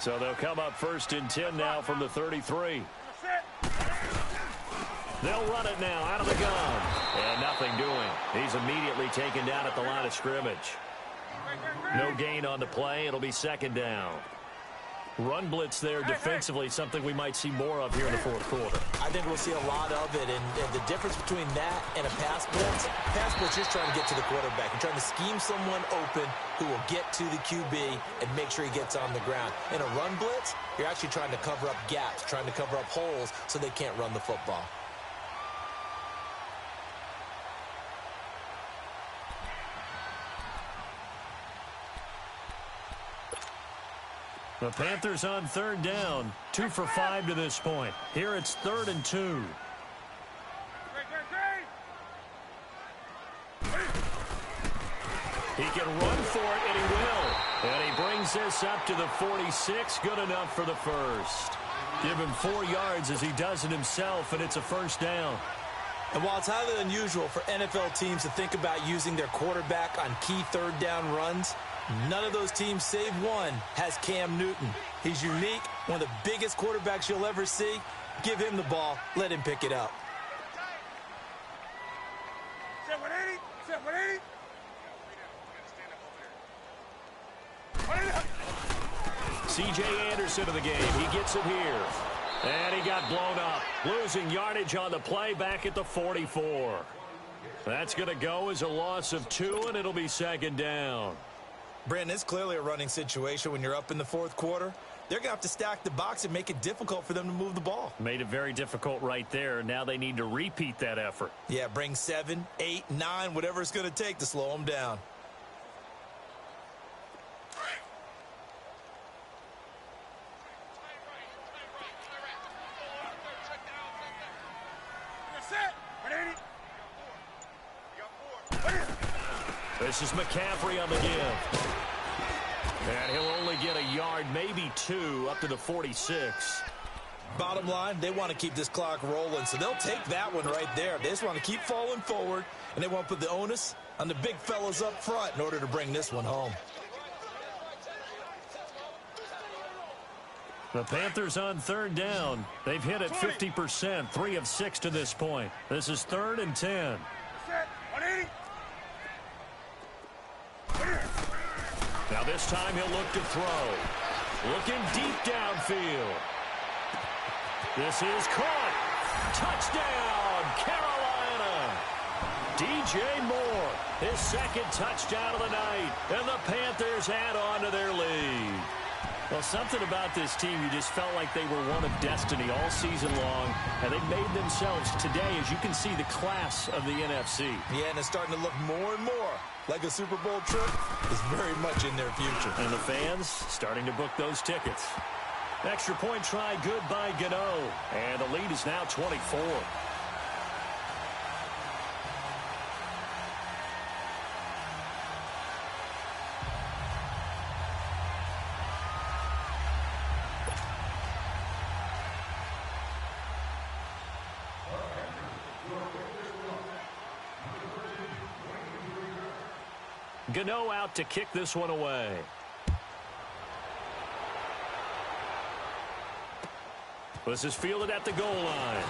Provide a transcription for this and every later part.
So they'll come up 1st and 10 now from the 33. They'll run it now out of the gun. And nothing doing. He's immediately taken down at the line of scrimmage. No gain on the play. It'll be 2nd down. Run blitz there defensively, something we might see more of here in the 4th quarter. I think we'll see a lot of it, and the difference between that and a pass blitz, you're trying to get to the quarterback. You're trying to scheme someone open who will get to the QB and make sure he gets on the ground. In a run blitz, you're actually trying to cover up gaps, trying to cover up holes so they can't run the football. The Panthers on 3rd down, 2 for 5 to this point. Here it's 3rd and 2. He can run for it, and he will. And he brings this up to the 46, good enough for the first. Give him 4 yards as he does it himself, and it's a 1st down. And while it's highly unusual for NFL teams to think about using their quarterback on key 3rd down runs, none of those teams, save one, has Cam Newton. He's unique, one of the biggest quarterbacks you'll ever see. Give him the ball. Let him pick it up. C.J. Anderson of the game. He gets it here. And he got blown up. Losing yardage on the play back at the 44. That's going to go as a loss of 2, and it'll be 2nd down. Brandon, it's clearly a running situation when you're up in the 4th quarter. They're going to have to stack the box and make it difficult for them to move the ball. Made it very difficult right there. Now they need to repeat that effort. Yeah, bring 7, 8, 9, whatever it's going to take to slow them down. This is McCaffrey on the give. And he'll only get a yard, maybe 2, up to the 46. Bottom line, they want to keep this clock rolling, so they'll take that one right there. They just want to keep falling forward, and they want to put the onus on the big fellas up front in order to bring this one home. The Panthers on 3rd down. They've hit it 50%, 3 of 6 to this point. This is 3rd and 10. Now this time he'll look to throw. Looking deep downfield. This is caught. Touchdown, Carolina. DJ Moore, his 2nd touchdown of the night. And the Panthers add on to their lead. Well, something about this team, you just felt like they were one of destiny all season long, and they made themselves today, as you can see, the class of the NFC. Yeah, and it's starting to look more and more like a Super Bowl trip is very much in their future. And the fans starting to book those tickets. Extra point try, good by Gano. And the lead is now 24. Gano out to kick this one away. This is fielded at the goal line.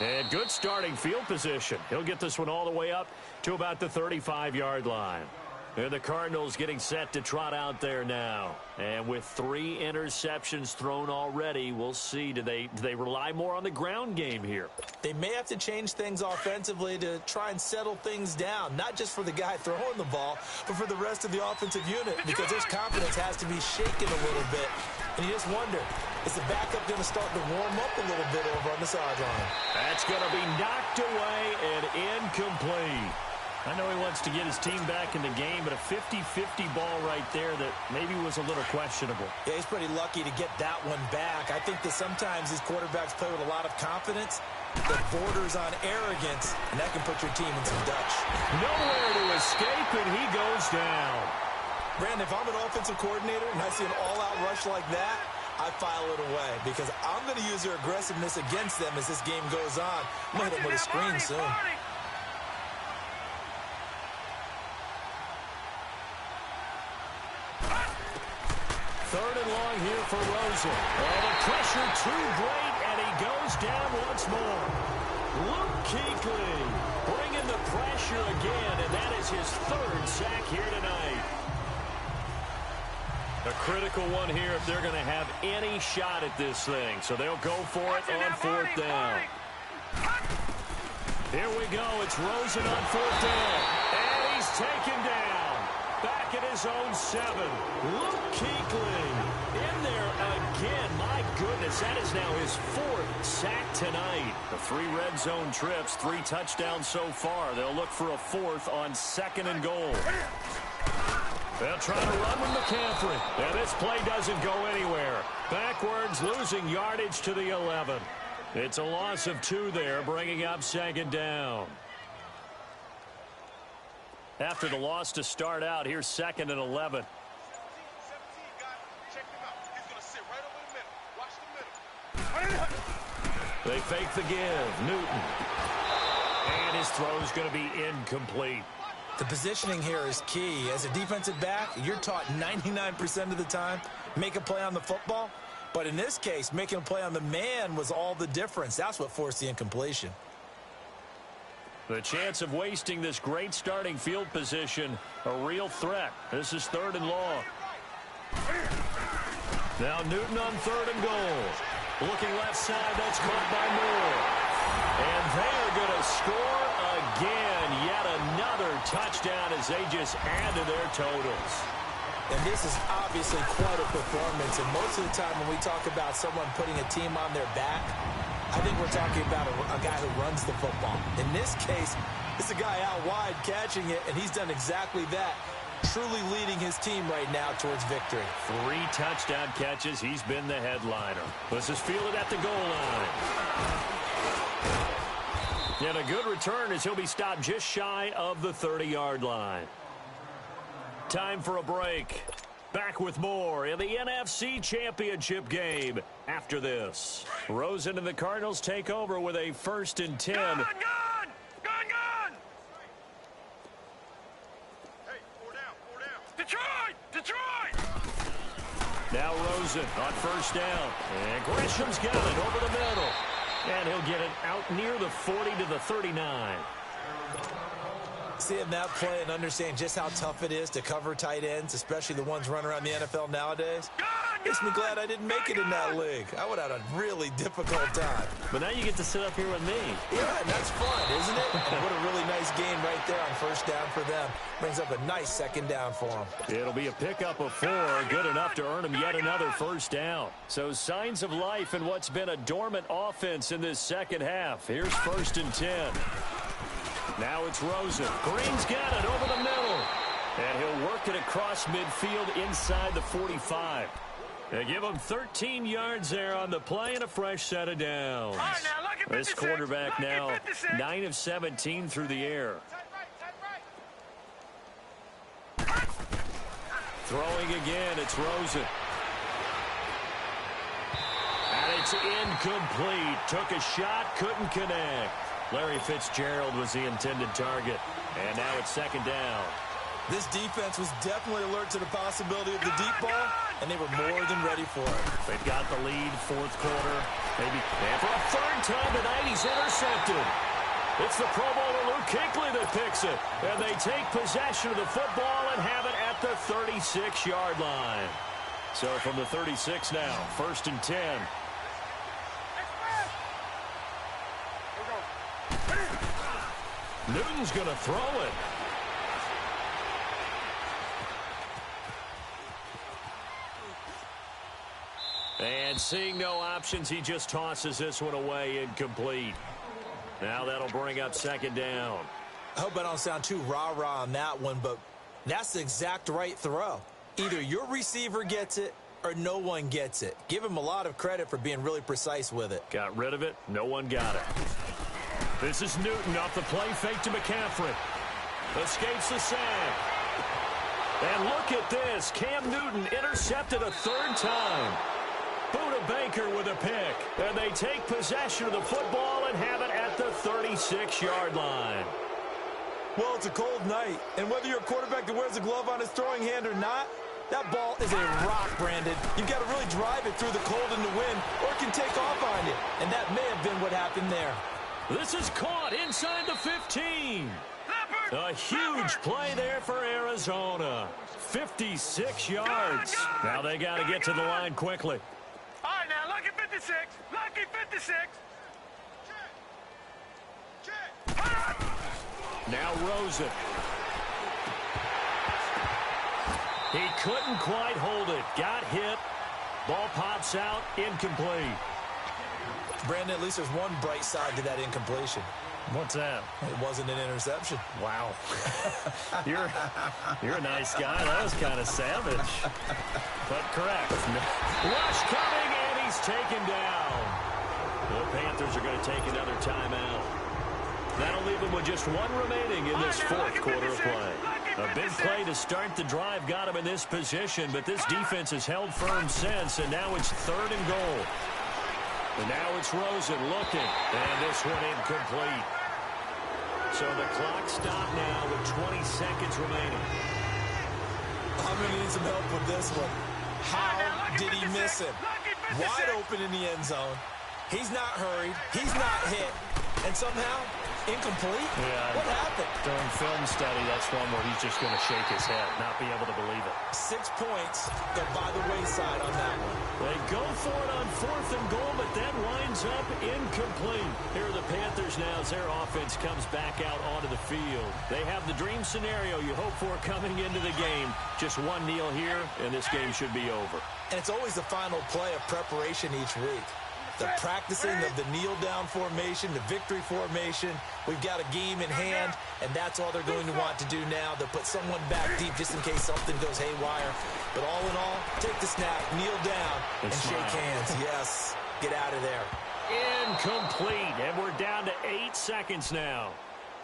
And good starting field position. He'll get this one all the way up to about the 35-yard line. And the Cardinals getting set to trot out there now. And with 3 interceptions thrown already, we'll see. Do they rely more on the ground game here? They may have to change things offensively to try and settle things down, not just for the guy throwing the ball, but for the rest of the offensive unit, because his confidence has to be shaken a little bit. And you just wonder, is the backup going to start to warm up a little bit over on the sideline? That's going to be knocked away and incomplete. I know he wants to get his team back in the game, but a 50-50 ball right there that maybe was a little questionable. Yeah, he's pretty lucky to get that one back. I think that sometimes these quarterbacks play with a lot of confidence that borders on arrogance, and that can put your team in some Dutch. Nowhere to escape, and he goes down. Brandon, if I'm an offensive coordinator and I see an all-out rush like that, I file it away because I'm going to use their aggressiveness against them as this game goes on. I'm going to hit them with a screen soon. 3rd and long here for Rosen. Oh, the pressure too great, and he goes down once more. Luke Kuechly bringing the pressure again, and that is his 3rd sack here tonight. A critical one here if they're going to have any shot at this thing. So they'll go for it on 4th down. Here we go. It's Rosen on 4th down. And he's taken down. Back at his own 7. Luke Kuechly in there again. My goodness, that is now his 4th sack tonight. The 3 red zone trips, 3 touchdowns so far. They'll look for a 4th on 2nd and goal. They'll try to run with McCaffrey. And this play doesn't go anywhere. Backwards, losing yardage to the 11. It's a loss of 2 there, bringing up 2nd down. After the loss to start out, here's 2nd and 11. They fake the give. Newton. And his throw's going to be incomplete. The positioning here is key. As a defensive back, you're taught 99% of the time, make a play on the football. But in this case, making a play on the man was all the difference. That's what forced the incompletion. The chance of wasting this great starting field position, a real threat. This is 3rd and long. Now Newton on 3rd and goal. Looking left side, that's caught by Moore. And they are going to score again. Yet another touchdown as they just add to their totals. And this is obviously quite a performance. And most of the time when we talk about someone putting a team on their back, I think we're talking about a guy who runs the football. In this case, it's a guy out wide catching it, and he's done exactly that, truly leading his team right now towards victory. 3 touchdown catches. He's been the headliner. This is fielded at the goal line. And a good return as he'll be stopped just shy of the 30-yard line. Time for a break. Back with more in the NFC Championship game after this. Rosen and the Cardinals take over with a 1st and 10. Gun! Hey, 4 down. Detroit! Now Rosen on 1st down. And Gresham's got it over the middle. And he'll get it out near the 40 to the 39. Seeing that play and understanding just how tough it is to cover tight ends, especially the ones running around the NFL nowadays, makes me glad I didn't make it in that league. I would have had a really difficult time. But now you get to sit up here with me. Yeah, and that's fun, isn't it? And what a really nice game right there on 1st down for them. Brings up a nice 2nd down for them. It'll be a pickup of 4, good enough to earn them yet another 1st down. So signs of life in what's been a dormant offense in this 2nd half. Here's 1st and 10. Now it's Rosen. Green's got it over the middle. And he'll work it across midfield inside the 45. They give him 13 yards there on the play and a fresh set of downs. This quarterback now 9 of 17 through the air. Throwing again, it's Rosen. And it's incomplete. Took a shot, couldn't connect. Larry Fitzgerald was the intended target. And now it's 2nd down. This defense was definitely alert to the possibility of the deep ball, and they were more than ready for it. They've got the lead, 4th quarter. Maybe. And for a 3rd time tonight, he's intercepted. It's the Pro Bowler Luke Kuechly that picks it. And they take possession of the football and have it at the 36-yard line. So from the 36 now, 1st and 10. Newton's going to throw it. And seeing no options, he just tosses this one away incomplete. Now that'll bring up 2nd down. I hope I don't sound too rah-rah on that one, but that's the exact right throw. Either your receiver gets it or no one gets it. Give him a lot of credit for being really precise with it. Got rid of it. No one got it. This is Newton off the play fake to McCaffrey. Escapes the sack. And look at this. Cam Newton intercepted a 3rd time. Buda Baker with a pick. And they take possession of the football and have it at the 36-yard line. Well, it's a cold night, and whether you're a quarterback that wears a glove on his throwing hand or not, That ball is a rock, Brandon. You've got to really drive it through the cold and the wind, or it can take off on you. And that may have been what happened there. This is caught inside the 15. A huge play there for Arizona. 56 yards. Now they got to get to the line quickly. All right, now, lucky 56. Lucky 56. Now Rosen. He couldn't quite hold it. Got hit. Ball pops out. Incomplete. Brandon, at least there's one bright side to that incompletion. What's that? It wasn't an interception. Wow. You're a nice guy. That was kind of savage. But correct. Rush coming, and he's taken down. The Panthers are going to take another timeout. That'll leave them with just one remaining in this fourth quarter of play. A big play to start the drive got him in this position, but this defense has held firm since, and now it's 3rd and goal. And now it's Rosen looking, and this one incomplete. So the clock stopped now with 20 seconds remaining. I'm going to need some help with this one. How did he miss him? Wide open in the end zone. He's not hurried. He's not hit. And somehow, incomplete? Yeah. What happened? During film study, that's one where he's just going to shake his head, not be able to believe it. 6 points go by the wayside on that one. They go for it on 4th and goal, but that winds up incomplete. Here are the Panthers now as their offense comes back out onto the field. They have the dream scenario you hope for coming into the game. Just one kneel here, and this game should be over. And it's always the final play of preparation each week. The practicing of the kneel-down formation, the victory formation. We've got a game in hand, and that's all they're going to want to do now. They'll put someone back deep just in case something goes haywire. But all in all, take the snap, kneel down, and shake hands. Yes, get out of there. Incomplete, and we're down to 8 seconds now.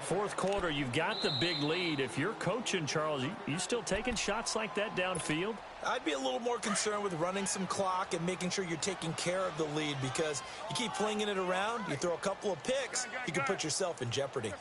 Fourth quarter, you've got the big lead. If you're coaching, Charles, you still taking shots like that downfield? I'd be a little more concerned with running some clock and making sure you're taking care of the lead, because you keep flinging it around, you throw a couple of picks, you can put yourself in jeopardy.